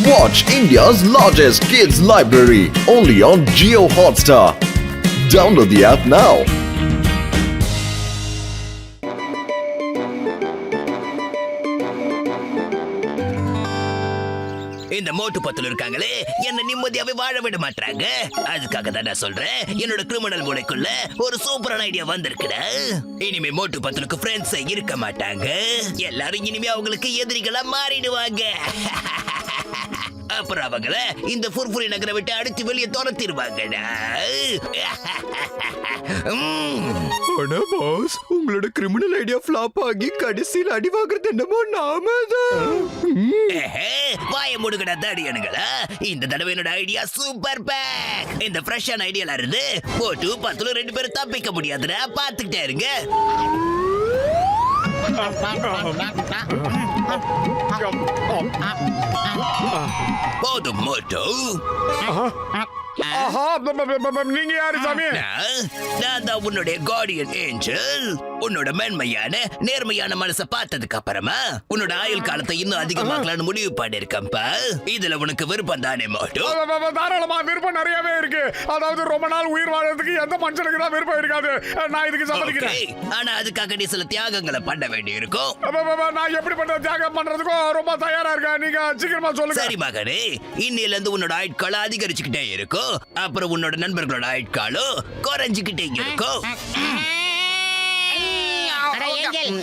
Watch India's largest kids library only on Jio Hotstar. Download the app now. இந்த மோட்டு பத்துல இருக்காங்களே என்ன நிம்மதியாவே வாழ விட மாட்டாங்க. அதுக்காக தான் நான் சொல்றேன், என்னோட கிரிமினல் மூளைக்குள்ள ஒரு சூப்பரான ஐடியா வந்திருக்குடா. இனிமே மோட்டு பத்தலுக்கு ஃப்ரெண்ட்ஸ் இருக்க மாட்டாங்க. எல்லாரும் இனிமே அவங்களுக்கு எதிரிகளா மாறிடுவாங்க. அப்புறம் அவங்கள இந்த ஃபுர்ஃபுரி நகரை விட்டு அடிச்சு வெளியே துரத்திடுவாங்கடா. ஆனா பாஸ், உங்களோட கிரிமினல் ஐடியா ஃப்ளாப் ஆகி கடைசியில் அடி வாங்குறது என்னமோ நாம தான். வாய முடுகடா தாடியானுங்களா. இந்த தடவை என்னோட ஐடியா சூப்பர் பேக். இந்த ஃப்ரெஷ்ஷான ஐடியால இருந்து போட்டு பத்துல 2 பேரும் தப்பிக்க முடியாதுடா. பாத்துக்கிட்டே இருங்க. போதும் மோட்டோ. நீங்க யாரு சாமி? நான் தான் உன்னுடைய கார்டியன் ஏஞ்சல். உன்னோட மென்மையான நேர்மையான மனசை பார்த்ததுக்கு அப்புறமா உன்னோட ஆயுள் காலத்தை இன்னும் அதிகமாக்கலாம்னு முடிவு பண்ணிருக்கப்பா. இதுல உனக்கு விருப்பம் தானே மோட்டோ? தாராளமா விருப்பம் நிறையவே இருக்கு. அதாவது ரொம்ப நாள் உயிர் வாழறதுக்கு எந்த மனுஷனுக்கு தான் விருப்பம் இருக்காது. நான் இதுக்கு சம்மதிக்கிறேன். ஆனா அதுக்காக நீ சில தியாகங்களை பண்ண வேண்டி இருக்கும். நான் எப்படிப்பட்ட தியாகம் பண்றதுக்கும் ரொம்ப தயாரா இருக்கேன். நீங்க சீக்கிரமா சொல்லுங்க. சரி மகனே, இன்னையில இருந்து உன்னோட ஆயுட்காலம் அதிகரிச்சுக்கிட்டே இருக்கும். அப்புறம் உன்னோட நண்பர்களோட ஆயுட்காலம் குறைஞ்சுக்கிட்டே இருக்கும்.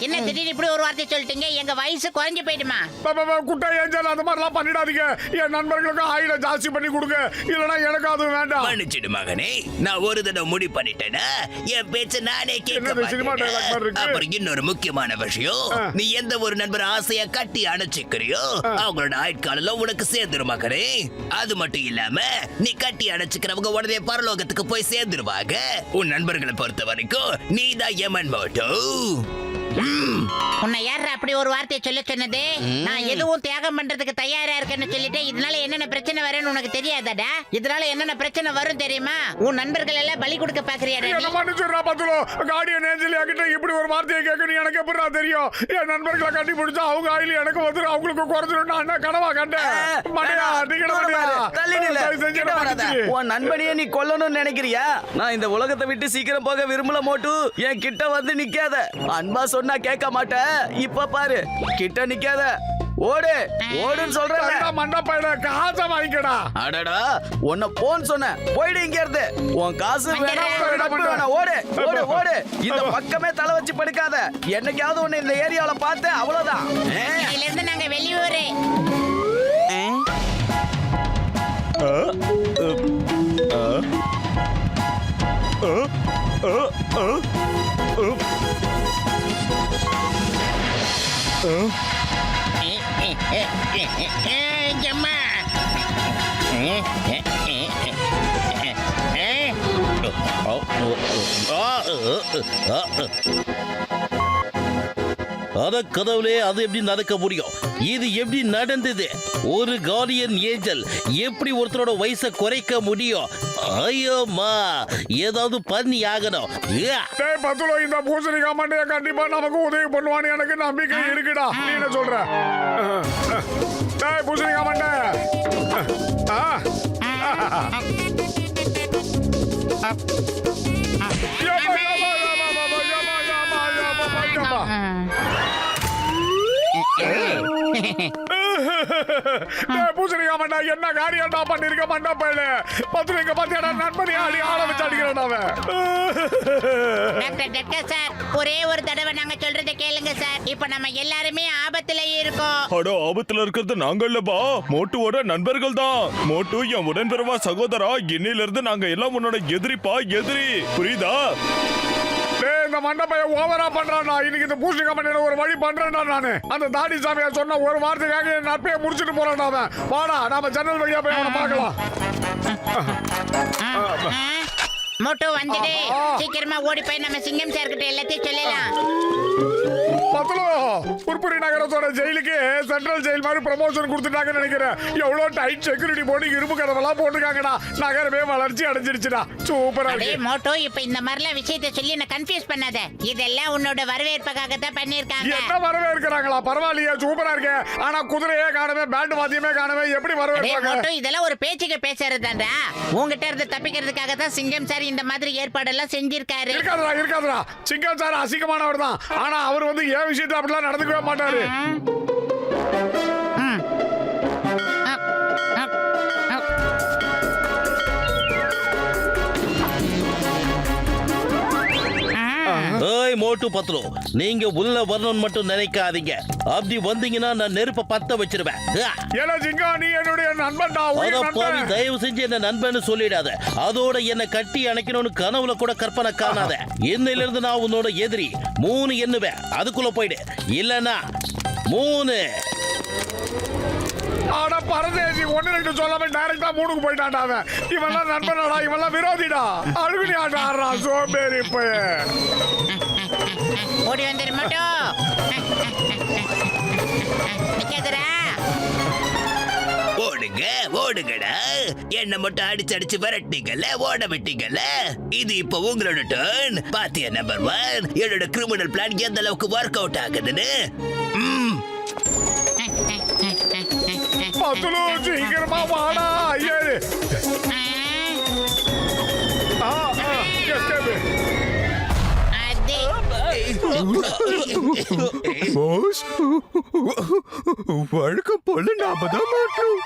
என்ன திடீர்னு இப்படி ஒரு வார்த்தை சொல்லிட்டீங்க? எங்க வயசு குறைஞ்சு போயிடுமா? குட்டை ஏஞ்சல், அந்த மாதிரிலாம் பண்ணிடாதீங்க. என் நண்பர்களுக்கு ஆயில ஜாஸ்தி பண்ணி கொடுங்க, இல்லனா எனக்கு அது வேண்டாம். மன்னிச்சிடு மகனே, நான் ஒரு தடவை முடிவு பண்ணிட்டேனா என் பேச்ச நானே கேட்க மாட்டேன். அப்புறம் இன்னொரு முக்கியமான விஷயம், நீ எந்த ஒரு நண்பர் ஆசையா கட்டி அணைச்சிக்கிறியோ அவங்களோட ஆயுட்காலம் உனக்கு சேர்ந்துரும் மகனே. அது மட்டும் இல்லாம நீ கட்டி அணைச்சிக்கிறவங்க உடனே பரலோகத்துக்கு போய் சேர்ந்துருவாங்க. உன் நண்பர்களை பொறுத்த வரைக்கும் நீ தான் யமன் மோட்டோ. உன்னை யாரா அப்படி ஒரு வார்த்தையை சொல்ல சொன்னது? நான் எதுவும் தியாகம் பண்றதுக்கு தயாரா இருக்கேன்னு சொல்லிட்டு இதனால என்னென்ன பிரச்சனை வரும்னு உனக்கு தெரியாதடா? இதனால என்னென்ன பிரச்சனை வரும் தெரியுமா? உன் நண்பர்கள் எல்லாம் பலி கொடுக்க பாக்குறியாடா? என்ன மன்னிச்சுடா பத்துலோ. கார்டியன் ஏஞ்சல் கிட்ட இப்படி ஒரு வார்த்தையை கேட்கணும் எனக்கு எப்படிடா தெரியும்? என் நண்பர்களை கட்டி பிடிச்சா அவங்க ஆயில எனக்கு வந்துடும், அவங்களுக்கு குறைஞ்சிடும். நான் என்ன கனவா கண்டேன்? மண்டையா உன் நண்பனையே நீ கொல்லணும்னு நினைக்கிறியா? நான் இந்த உலகத்தை விட்டு சீக்கிரம் போக விரும்பல மோட்டு. என் கிட்ட வந்து நிக்காத. அன்பா சொன்னா கேட்க மாட்டேன். இப்ப பாரு, கிட்ட நிக்காத. ஓடு ஓடுன்னு சொல்றேன். மண்டப்பையில காசை வாங்கிக்கடா. அடடா, உன்னை போன் சொன்ன. போயிடு இங்க இருந்து. உன் காசு வேணாம். ஓடு ஓடு ஓடு. இந்த பக்கமே தலை வச்சு படுக்காத. என்னைக்காவது ஒண்ணு இந்த ஏரியாவில பார்த்து அவ்வளவுதான். இதுல இருந்து நாங்க வெளியூரு. அத கடவுளே, அது எப்படி நடக்க முடியும்? இது எப்படி நடந்தது? ஒரு கார்டியன் ஏஞ்சல் எப்படி ஒருத்தரோட வயசை குறைக்க முடியும்? ஐயோமா, ஏதாவது பண்ணி ஆகணும். பத்துலோ, இந்த பூசணிக்காய் மண்டைய கண்டிப்பா நமக்கு உதவி பண்ணுவான்னு எனக்கு நம்பிக்கை இருக்குடா. நீ என்ன சொல்ற? பூசணிக்காய் மண்டை பூசணிக்கா மண்டா, என்ன காரியம்டா பண்ணிருக்க மண்டப்பையில? பத்துலைங்க பாத்தியாடா, நண்பனி ஆடி ஆள வச்சு அடிக்கிறான் அவன். சார், ஒரே ஒரு தடவை நாங்க சொல்றதை கேளுங்க சார். இப்ப நம்ம எல்லாருமே ஆபத்துல இருக்கோம். அடோ, ஆபத்துல இருக்கிறது நாங்க இல்லப்பா, மோட்டுவோட நண்பர்கள் தான். மோட்டு என் உடன்பிறவா சகோதரா. இன்னையில இருந்து நாங்க எல்லாம் உன்னோட எதிரிப்பா, எதிரி. புரியுதா? இந்த மண்டபைய ஓவரா பண்றான்டா. இன்னைக்கு இந்த பூசணிக்காய் மண்டையில ஒரு வழி பண்றேன்டா நானு. அந்த தாடி சாமியா சொன்ன ஒரு வார்த்தைக்காக என் நட்பைய முடிச்சிட்டு போறான்டா அவன். வாடா, நாம ஜன்னல் வழியா போய் அவனை பார்க்கலாம். மோட்டோ வந்துடு. சீக்கிரமா ஓடி போய் நம்ம சிங்கம் சார் கிட்ட எல்லாத்தையும் சொல்லலாம். பத்தலோ புர்புரி நகரத்தோட ஜெயிலுக்கு சென்ட்ரல் ஜெயில் மாதிரி ப்ரமோஷன் கொடுத்துட்டாங்கன்னு நினைக்கிறேன். எவ்வளவு டைட் செக்யூரிட்டி போட்டு இரும்பு கதவெல்லாம் போட்டுருக்காங்கடா. நகரமே வளர்ச்சி அடைஞ்சிருச்சுடா. சூப்பரா அடே இருக்கு. மோட்டோ, இப்ப இந்த மாதிரிலாம் விஷயத்தை சொல்லி என்ன கன்ஃபியூஸ் பண்ணாத. இதெல்லாம் உன்னோட வரவேற்புக்காக தான் பண்ணிருக்காங்க. என்ன வரவேற்கிறாங்களா? பரவாயில்லையே, சூப்பரா இருக்கு. ஆனா குதிரையே காணவே, பேண்ட் வாத்தியமே காணவே, எப்படி அடே வரவேற்பாங்க? மோட்டோ, இதெல்லாம் ஒரு பேச்சுக்கு பேசுறதுதான்டா. உங்ககிட்ட இருந்து தப்பிக்கிறதுக்காக தான் சிங்கம் சார் இந்த மாதிரி ஏற்பாடெல்லாம் செஞ்சிருக்காரு. இருக்காதுடா. சிங்கம் சார் அசிங்கமானவர் தான். ஆனா அவர் வந்து ஏன் விஷயத்துல அப்படிலாம் நடந்துக்கவே மாட்டாரு. ஏய் மோட்டு பத்லோ, நீங்க உள்ள வரணும்னு மட்டும் நினைக்காதீங்க. அப்படி வந்தீங்கன்னா நான் நெருப்ப பத்த வச்சிருவேன். ஏல சிங்கா, நீ என்னுடைய நண்பன்டா. பாவி, தயவு செஞ்சு என்ன நண்பன்னு சொல்லிடாத. அதோட என்ன கட்டி அணைக்கணும்னு கனவுல கூட கற்பனை காணாத. இன்னையில இருந்து நான் உன்னோட எதிரி. 3 எண்ணுவேன், அதுக்குள்ள போயிடு. இல்லனா 3. ஆனா பரதேசி 1 2 சொல்லாம டைரக்டா 3க்கு போயிட்டான்டா அவன். இவன்லாம் நண்பனாடா, இவன்லாம் விரோதிடா. அழுகுனி ஆடுறா சோம்பேறி பையன். ஓடி வந்துரு மோட்டோ. நிக்காதடா. ஓடுங்க ஓடுங்கடா. என்ன மட்டும் அடிச்சு விரட்டிங்கல்ல, ஓட விட்டீங்கல்ல. இது இப்ப உங்களோட டர்ன். பாத்தியா நம்பர் 1, என்னோட கிரிமினல் பிளான் எந்த அளவுக்கு ஒர்க் அவுட் ஆகுதுன்னு. பத்துலு சீக்கிரமா வாடா. ஏறு. escape. அதே வழக்கம் போல நாம தான் மாட்டோம்.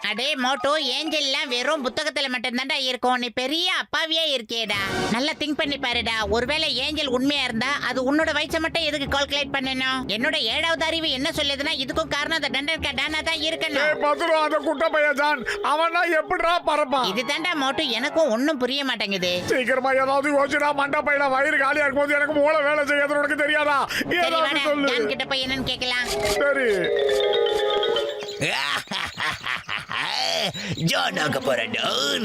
அடே மோட்டோ, ஏஞ்சல்லாம் வெறும் புத்தகத்துல மட்டும்தான்டா இருக்கும். நீ பெரிய அப்பாவியா இருக்கேடா. நல்லா திங்க் பண்ணி பாருடா. ஒருவேளை ஏஞ்சல் உண்மையா இருந்தா அது உன்னோட வயசை மட்டும் எதுக்கு கால்குலேட் பண்ணணும்? என்னோட 7வது அறிவு என்ன சொல்லுதுன்னா இதுக்கும் காரணம் அந்த டண்டன்கா டானா தான் இருக்கணும். பத்துலு அந்த குட்ட பையன் தான். அவனா எப்படிடா பறப்பான்? இதுதான்டா மோட்டோ, எனக்கும் ஒன்னும் புரிய மாட்டேங்குது. சீக்கிரமா ஏதாவது யோசிடா. மண்டை பையல வயிறு காலியா இருக்கும்போது எனக்கு மூளை வேலை செய்யாது உனக்கு தெரியாதா? சரி ஏதாவது வாடா, சொல்லு. டான் கிட்ட போய் என்னன்னு கேட்கலாம். சரி. ஜானாக போற டோன்.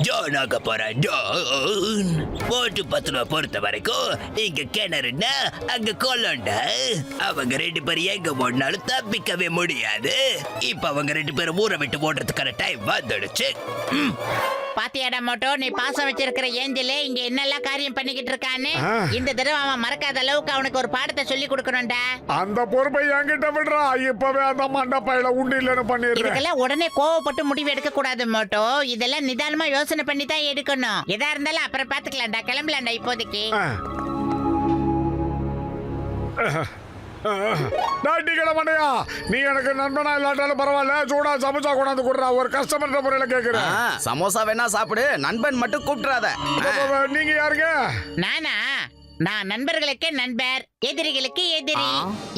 ஜானாக போற டோன். போட்டு 10 ரூபா பொறுத்த வரைக்கும் இங்க கிணறுன்னா அங்க கொல்லண்டா. அவங்க 2 பேரும் எங்க ஓடினாலும் தப்பிக்கவே முடியாது. இப்ப அவங்க 2 பேரும் ஊரை விட்டு ஓடுறதுக்கான டைம் வந்துடுச்சு. பாத்தியாடா மோட்டோ, நீ பாசம் வச்சிருக்கிற ஏஞ்சலே இங்க என்னெல்லாம் காரியம் பண்ணிக்கிட்டு இருக்கான்னு. இந்த தடவை அவன் மறக்காத அளவுக்கு அவனுக்கு ஒரு பாடத்தை சொல்லி கொடுக்கணும்டா. அந்த பொறுப்பை என்கிட்ட விடுறா. இப்பவே அந்த மண்டை பையல உண்டு இல்லன்னு பண்ணிடுறேன். இதுக்கெல்லாம் உடனே கோவப்பட்டு முடிவு எடுக்க கூடாது மோட்டோ. இதெல்லாம் நிதானமா யோசனை பண்ணி தான் எடுக்கணும். எதா இருந்தாலும் அப்புறம் பாத்துக்கலாம்டா. கிளம்பலாம்டா இப்போதைக்கு. மண்டையா, நீ எனக்கு நண்பனா இல்லாட்டாலும் பரவாயில்ல. சூடா சமோசா கொண்டாந்து கொடுறா. ஒரு கஸ்டமர் முறையில கேக்குறேன். சமோசா வேணா சாப்பிடு, நண்பன் மட்டும் கூப்பிட்டுறாத. நீங்க யாருங்க? நானா? நான் நண்பர்களுக்கு நண்பர், எதிரிகளுக்கு எதிரி.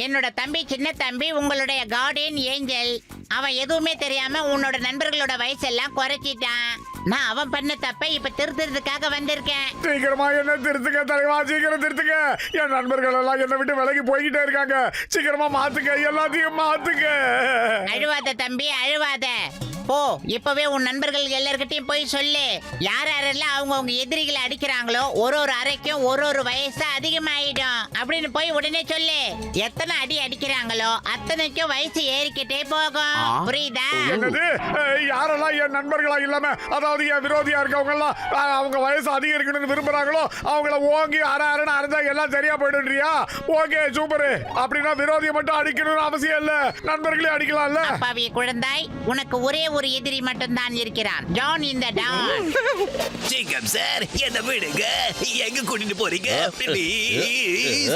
என்னோட தம்பி, சின்ன தம்பி, உங்களுடைய கார்டியன் ஏஞ்சல். அவன் எதுவுமே தெரியாம உன்னோட நண்பர்களோட வயசெல்லாம் குறைச்சிட்டான். நான் அவன் பண்ண தப்ப இப்ப திருத்துறதுக்காக வந்திருக்கேன். சீக்கிரமா என்ன திருத்துக்க தலைவா, சீக்கிரம் திருத்துக்க. என் நண்பர்கள் எல்லாம் என்னை விட்டு விலகி போய்கிட்டே இருக்காங்க. சீக்கிரமா மாத்துக்க, எல்லாத்தையும் மாத்துக்க. அழுவாத தம்பி, அழுவாத. போ, இப்பவே உன் நண்பர்கள் எல்லார்கிட்டயும் போய் சொல்லு. யார் யாரெல்லாம் அவங்க எதிரிகளை அடிக்கிறாங்களோ ஒரு அறைக்கும் ஒரு வயசு அதிகமாயிடும் அப்படின்னு போய் உடனே சொல்லு. எத்தனை அடி அடிக்கிறாங்களோ அத்தனைக்கும் வயசு ஏறிக்கிட்டே போகும். புரியுதா? என்னது? யாரெல்லாம் என் நண்பர்களா இல்லாம, அதாவது என் விரோதியா இருக்கவங்க எல்லாம் அவங்க வயசு அதிகரிக்கணும்னு விரும்புறாங்களோ அவங்கள ஓங்கி அரைன்னு அரைஞ்சா எல்லாம் சரியா போயிடுறியா? Okay, super. அப்படின்னா விரோதியை மட்டும் அடிக்கணும்னு அவசியம் இல்ல, நண்பர்களே அடிக்கலாம்ல. அப்பாவிய குழந்தாய், உனக்கு ஒரே ஒரு எதிரி மட்டும் தான் இருக்கிறான். ஜான் இந்த டான். சிங்கம் சார், என்ன விடுங்க. எங்க கூட்டிட்டு போறீங்க? ப்ளீஸ்.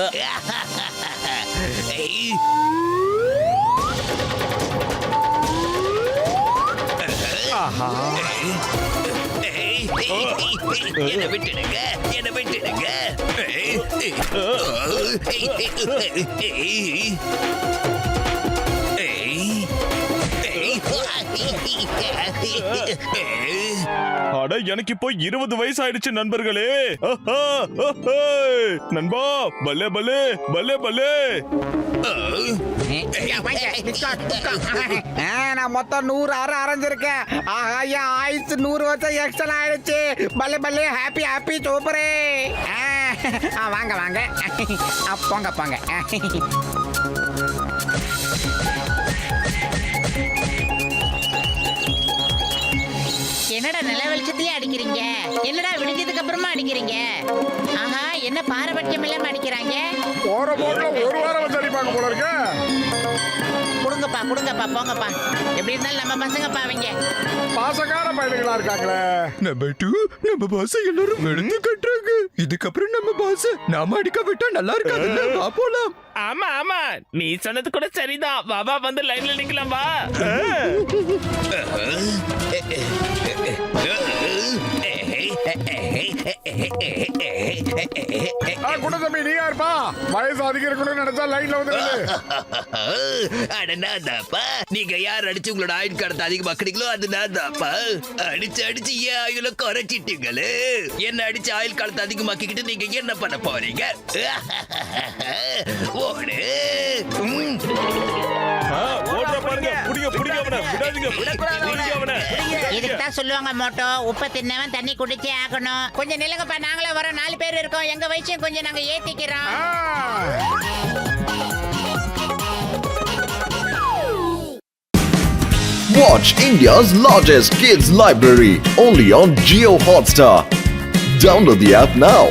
என்ன விட்டுடுங்க, என்ன விட்டுடுங்க. அட, எனக்கு இப்போ 20 வயசு ஆயிடுச்சு நண்பர்களே. நண்பா, பல்லே பல்லே பல்லே பல்லே. நான் மொத்தம் 100 அரை அரைஞ்சிருக்கேன். ஆஹா, என் ஆயுசு 100 வருஷம் எக்ஸ்ட்ரா ஆயிடுச்சு. பல்லே பல்லே, ஹாப்பி ஹாப்பி, சூப்பரே. வாங்க வாங்க போங்க போங்க என்னடா நில வெளிச்சத்திலே அடிக்கிறீங்க? என்னடா விடிஞ்சதுக்கு அப்புறமா அடிக்கிறீங்க? ஆஹா, என்ன பாரபட்சம் இல்லாம அடிக்கிறாங்க. போற போக்குல ஒரு வாரம் வந்து அடிப்பாங்க போல இருக்க. கொடுங்கப்பா கொடுங்கப்பா போங்கப்பா. எப்படி இருந்தாலும் நம்ம பசங்கப்பா அவங்க. பாசக்கார பையன்களா இருக்காங்களே. நம்ம பாச எல்லாரும் வெளுத்து கட்டுறாங்க. இதுக்கப்புறம் நம்ம பாச நாம அடிக்க விட்டா நல்லா இருக்காதுல்ல? வா போலாம். ஆமா ஆமா நீ சொன்னது கூட சரிதான். பாபா வந்து லைன்ல நிக்கலாம் வா. குணதம்பி நீ யாருப்பா? வயசு அதிகம் இருக்கணும்னு நினைச்சா லைன்ல வந்து அடனாதாப்பா, நீங்க யார் அடிச்சு உங்களோட ஆயுள் காலத்தை அதிகமாக்குறீங்களோ அது நான்தாப்பா. அடிச்சு அடிச்சு ஏன் ஆயுள குறைச்சிட்டீங்களே. என்ன அடிச்சு ஆயுள் காலத்தை அதிகமாக்கிக்கிட்டு நீங்க என்ன பண்ண போறீங்க? ஓடு. ஓடுற பாருங்க. புடிங்க புடிங்க அவனை. விடாதீங்க. புடிங்க அவனை. இதுக்கு தான் சொல்லுவாங்க மோட்டோ, உப்பை தின்னவன் தண்ணி குடிச்சே ஆகணும். கொஞ்சம் நிலங்கப்பா, நாங்களும் வரோம். 4 பேர் இருக்கோம். எங்க வயசையும் கொஞ்சம் நாங்க ஏத்திக்கிறோம். Watch India's largest kids library only on Geo Hotstar. Download the app now.